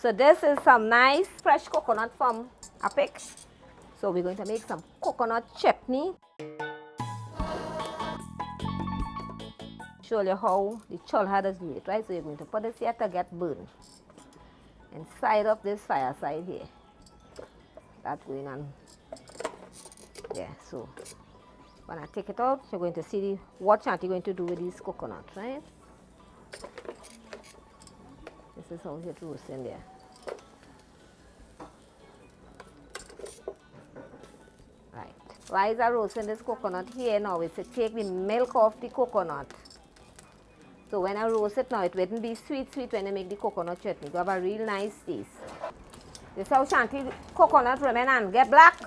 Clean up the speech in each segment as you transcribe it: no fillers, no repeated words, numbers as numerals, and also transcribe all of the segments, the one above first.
So this is some nice fresh coconut from a pick. So we're going to make some coconut chutney. Show you how the cholha does do it, right? So you're going to put this here to get burned. And side up this fireside here. That's going on. Yeah, so when I take it out, you're going to see what Shanty going to do with these coconuts, right? This is how it roasts in there. Right. Why is I roasting this coconut here now? It's to take the milk off the coconut. So when I roast it now, it wouldn't be sweet when I make the coconut chutney. It will have a real nice taste. This is how Shanty coconut remain and get black.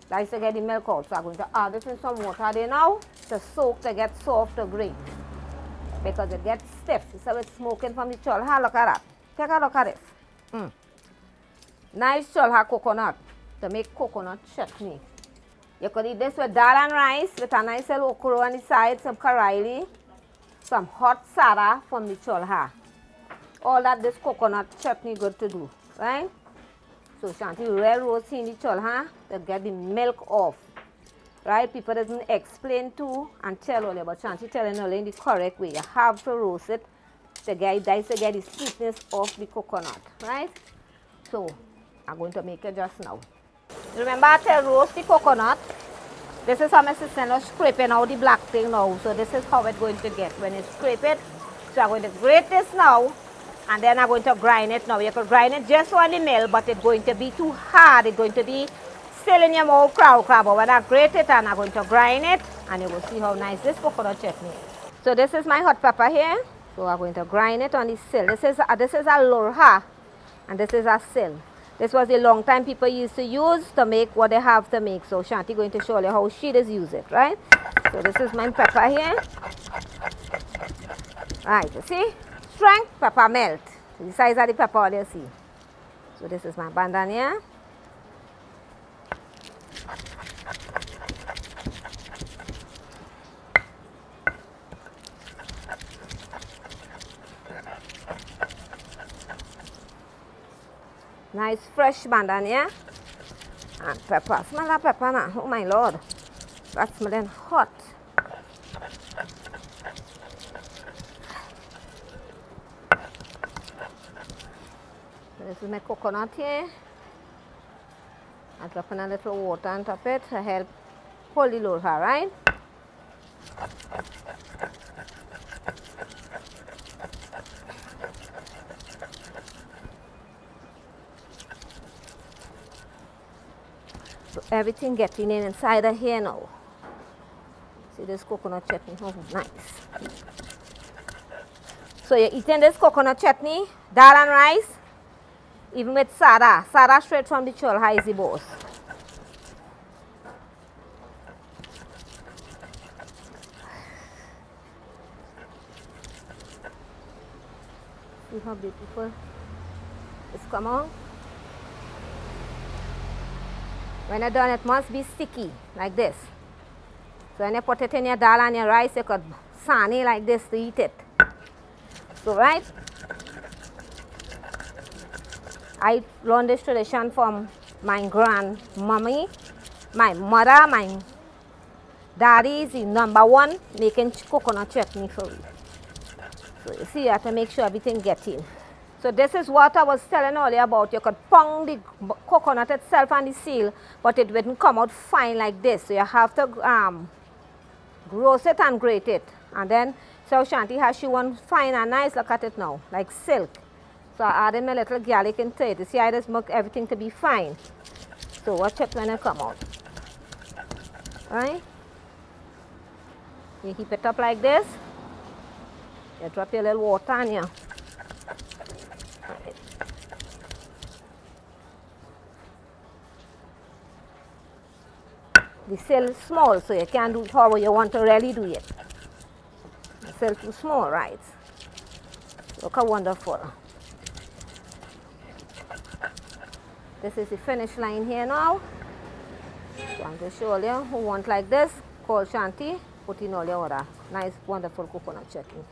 That's to get the milk out. So I'm going to add this in some water there now to soak to get soft to grate. Because it gets stiff. So it's smoking from the cholha. Look at that. Take a look at this. Nice cholha coconut to make coconut chutney. You could eat this with dal and rice with a nice little okra on the side, some karaili, some hot sada from the cholha. All that this coconut chutney good to do, right? So Shanty well roasting the cholha to get the milk off. Right? People doesn't explain to and tell all about Shanty telling all in the correct way. You have to roast it to get the sweetness of the coconut, right? So I'm going to make it just now. Remember to roast the coconut. This is how my sister-in-law scraping out the black thing now. So this is how it's going to get when you scrape it. So I'm going to grate this now. And then I'm going to grind it now. You can grind it just on the mill, but it's going to be too hard. It's going to be still in your mouth, crowd. But when I grate it and I'm going to grind it, and you will see how nice this coconut chutney is. So this is my hot pepper here. So I'm going to grind it on the sill. This is a lorha, and this is a sill. This was a long time people used to use to make what they have to make. So Shanty going to show you how she does use it, right? So this is my pepper here. Right, you see? Strength, pepper melt. The size of the pepper all you see. So this is my bandan here. Nice fresh bandan here. And pepper. Smell that pepper now. Oh my lord. That's smelling hot. This is my coconut here. I'm dropping a little water on top of it to help hold the lorha, right? So everything getting in inside of here now. See this coconut chutney, oh nice. So you're eating this coconut chutney, dal and rice, even with sada. Sada straight from the cholha is the boss. See how beautiful it's come out. When you're done, it must be sticky, like this. So when you put it in your dal and your rice, you could sani like this to eat it. So, right? I learned this tradition from my grandmommy, my mother, my daddy is the #1 making coconut chutney for me. So you see, you have to make sure everything gets in. So this is what I was telling earlier about. You could pound the coconut itself on the seal, but it wouldn't come out fine like this. So you have to roast it and grate it. And then, so Shanty has she one fine and nice. Look at it now, like silk. So I added my little garlic into it. You see, I just make everything to be fine. So watch it when it come out. Right? You heap it up like this. You drop your little water on here. The cell is small, so you can't do it how you want to really do it. The cell is too small, right? Look how wonderful. This is the finish line here now. So I'm going to show you who want like this. Call Shanty. Put in all your order. Nice, wonderful coconut chutney.